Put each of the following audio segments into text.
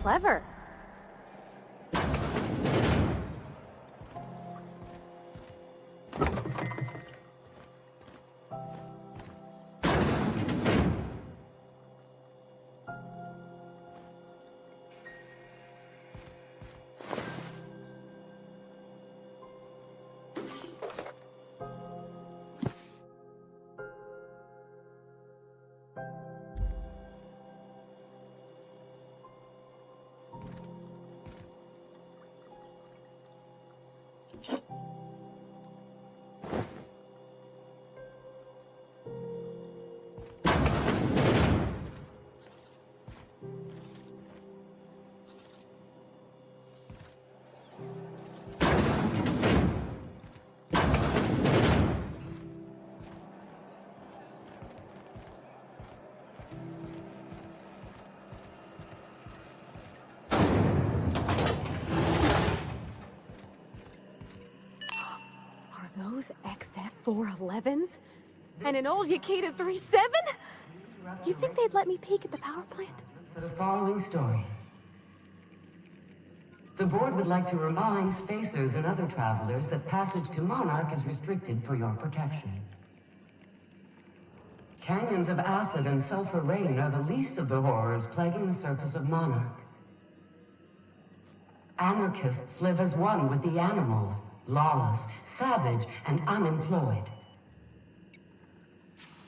Clever. Those XF411s? And an old Yakita 3.7? You think they'd let me peek at the power plant? For the following story. The board would like to remind spacers and other travelers that passage to Monarch is restricted for your protection. Canyons of acid and sulfur rain are the least of the horrors plaguing the surface of Monarch. Anarchists live as one with the animals, lawless, savage, and unemployed.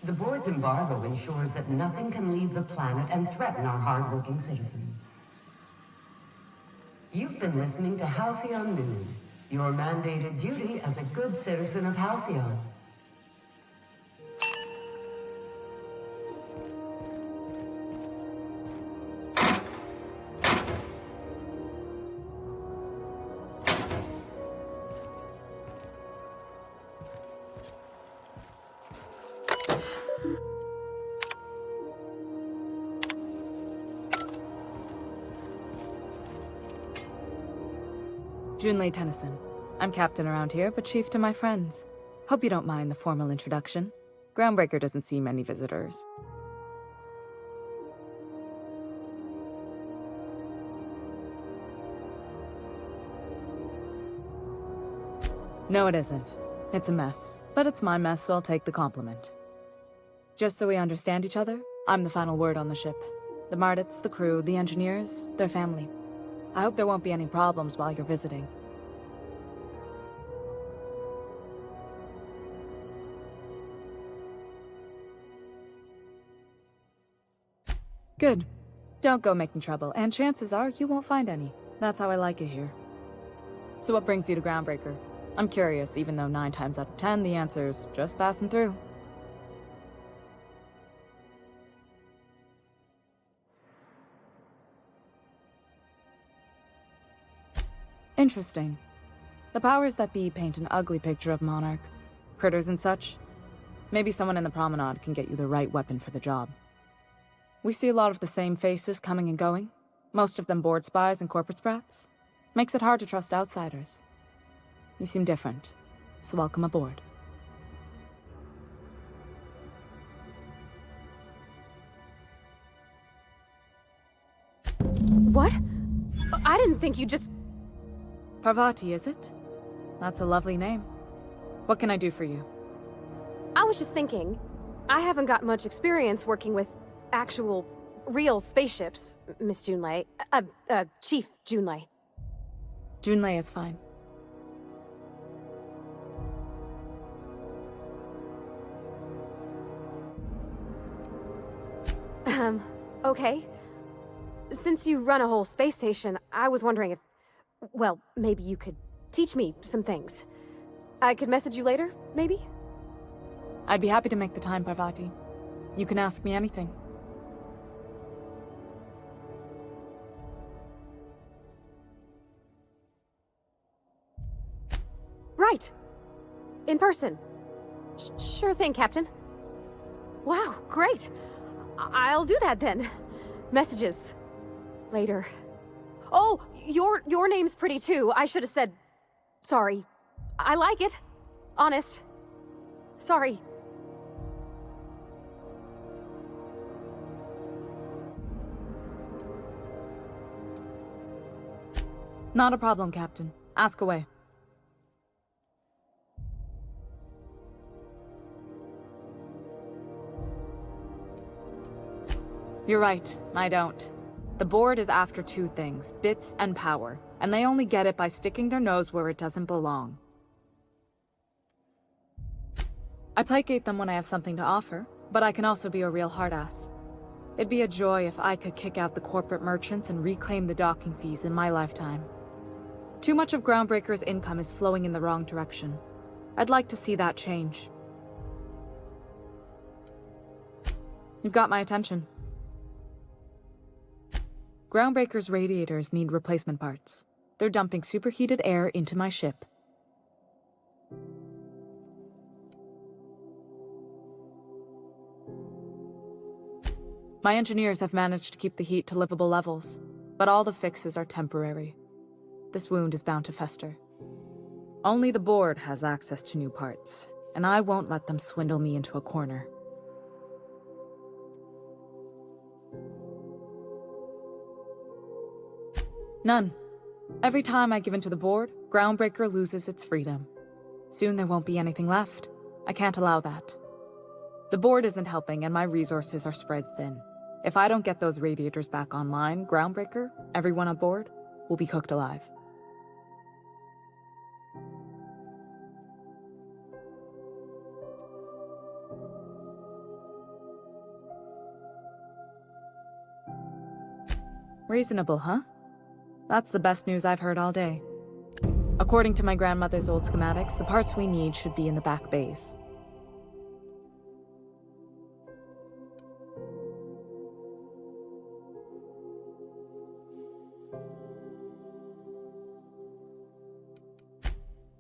The board's embargo ensures that nothing can leave the planet and threaten our hardworking citizens. You've been listening to Halcyon News, your mandated duty as a good citizen of Halcyon. Junlei Tennyson. I'm captain around here, but chief to my friends. Hope you don't mind the formal introduction. Groundbreaker doesn't see many visitors. No, it isn't. It's a mess. But it's my mess, so I'll take the compliment. Just so we understand each other, I'm the final word on the ship. The Mardits, the crew, the engineers, their family. I hope there won't be any problems while you're visiting. Good. Don't go making trouble, and chances are you won't find any. That's how I like it here. So what brings you to Groundbreaker? I'm curious, even though 9 times out of 10 the answer's just passing through. Interesting. The powers that be paint an ugly picture of Monarch. Critters and such. Maybe someone in the promenade can get you the right weapon for the job. We see a lot of the same faces coming and going. Most of them board spies and corporate sprats. Makes it hard to trust outsiders. You seem different, so welcome aboard. What? I didn't think you just... Pravati, is it? That's a lovely name. What can I do for you? I was just thinking, I haven't got much experience working with actual, real spaceships, Miss Junlei. Chief Junlei. Junlei is fine. Okay. Since you run a whole space station, I was wondering if... Well, maybe you could teach me some things. I could message you later, maybe? I'd be happy to make the time, Pravati. You can ask me anything. Right. In person. Sure thing, Captain. Wow, great. I'll do that then. Messages. Later. Oh, your name's pretty too. I should have said... Sorry. I like it. Honest. Sorry. Not a problem, Captain. Ask away. You're right, I don't. The board is after two things, bits and power, and they only get it by sticking their nose where it doesn't belong. I placate them when I have something to offer, but I can also be a real hard-ass. It'd be a joy if I could kick out the corporate merchants and reclaim the docking fees in my lifetime. Too much of Groundbreaker's income is flowing in the wrong direction. I'd like to see that change. You've got my attention. Groundbreaker's radiators need replacement parts. They're dumping superheated air into my ship. My engineers have managed to keep the heat to livable levels, but all the fixes are temporary. This wound is bound to fester. Only the board has access to new parts, and I won't let them swindle me into a corner. None. Every time I give in to the board, Groundbreaker loses its freedom. Soon there won't be anything left. I can't allow that. The board isn't helping, and my resources are spread thin. If I don't get those radiators back online, Groundbreaker, everyone aboard, will be cooked alive. Reasonable, huh? That's the best news I've heard all day. According to my grandmother's old schematics, the parts we need should be in the back bays.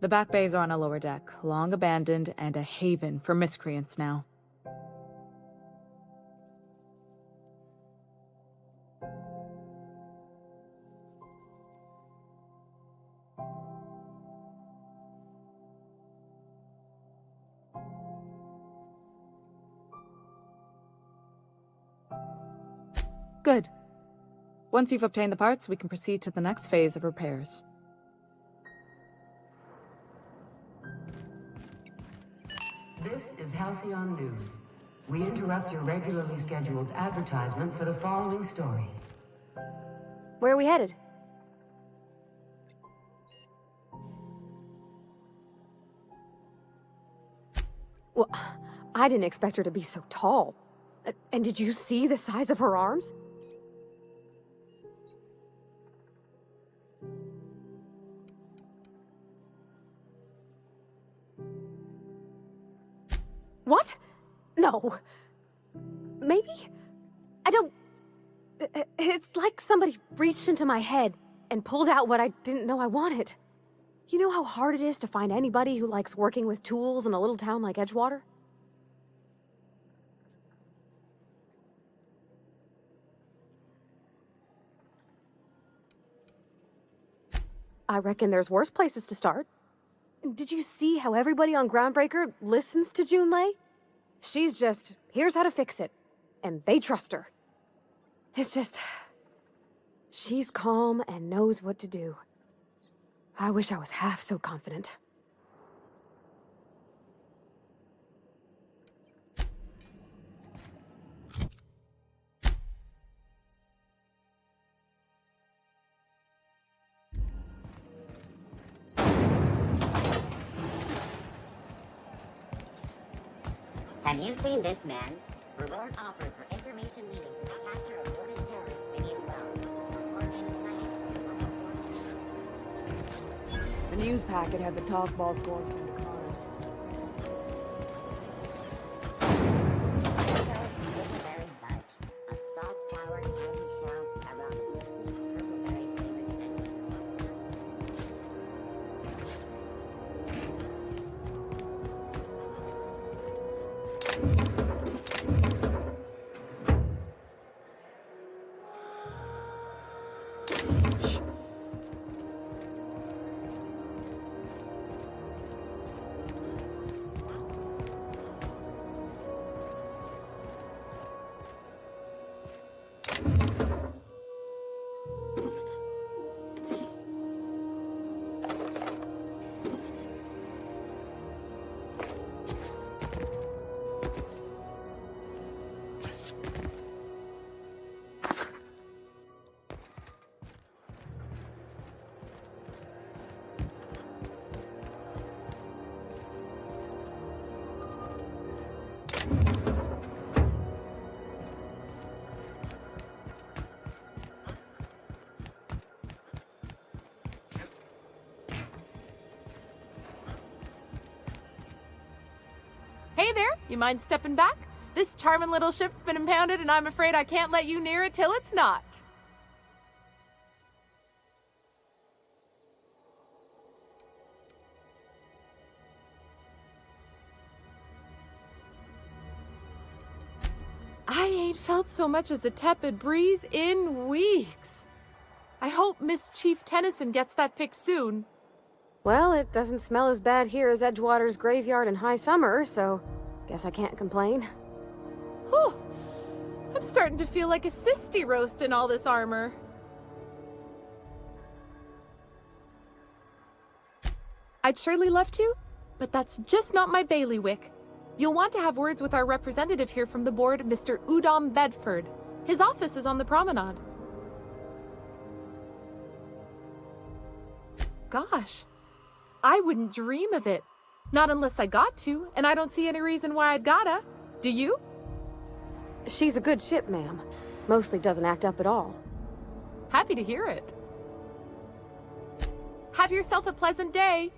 The back bays are on a lower deck, long abandoned and a haven for miscreants now. Good. Once you've obtained the parts, we can proceed to the next phase of repairs. This is Halcyon News. We interrupt your regularly scheduled advertisement for the following story. Where are we headed? Well, I didn't expect her to be so tall. And did you see the size of her arms? What? No. Maybe? I don't... It's like somebody reached into my head and pulled out what I didn't know I wanted. You know how hard it is to find anybody who likes working with tools in a little town like Edgewater? I reckon there's worse places to start. Did you see how everybody on Groundbreaker listens to Junlei? She's just, here's how to fix it. And they trust her. It's just... she's calm and knows what to do. I wish I was half so confident. Have you seen this man? Reward offered for information leading to the capture of foreign terrorists beneath wells. The news packet had the toss ball scores from the cars. Purple-berry bunch. A soft, sour candy shell around a sweet purple-berry flavored scent. Hey there, you mind stepping back? This charming little ship's been impounded and I'm afraid I can't let you near it till it's not. I ain't felt so much as a tepid breeze in weeks. I hope Miss Chief Tennyson gets that fixed soon. Well, it doesn't smell as bad here as Edgewater's graveyard in high summer, so guess I can't complain. Whew. I'm starting to feel like a sisty roast in all this armor. I'd surely love to, but that's just not my bailiwick. You'll want to have words with our representative here from the board, Mr. Udom Bedford. His office is on the promenade. Gosh, I wouldn't dream of it. Not unless I got to, and I don't see any reason why I'd gotta. Do you? She's a good ship, ma'am. Mostly doesn't act up at all. Happy to hear it. Have yourself a pleasant day.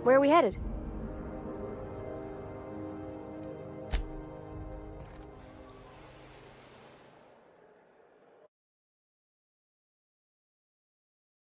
Where are we headed?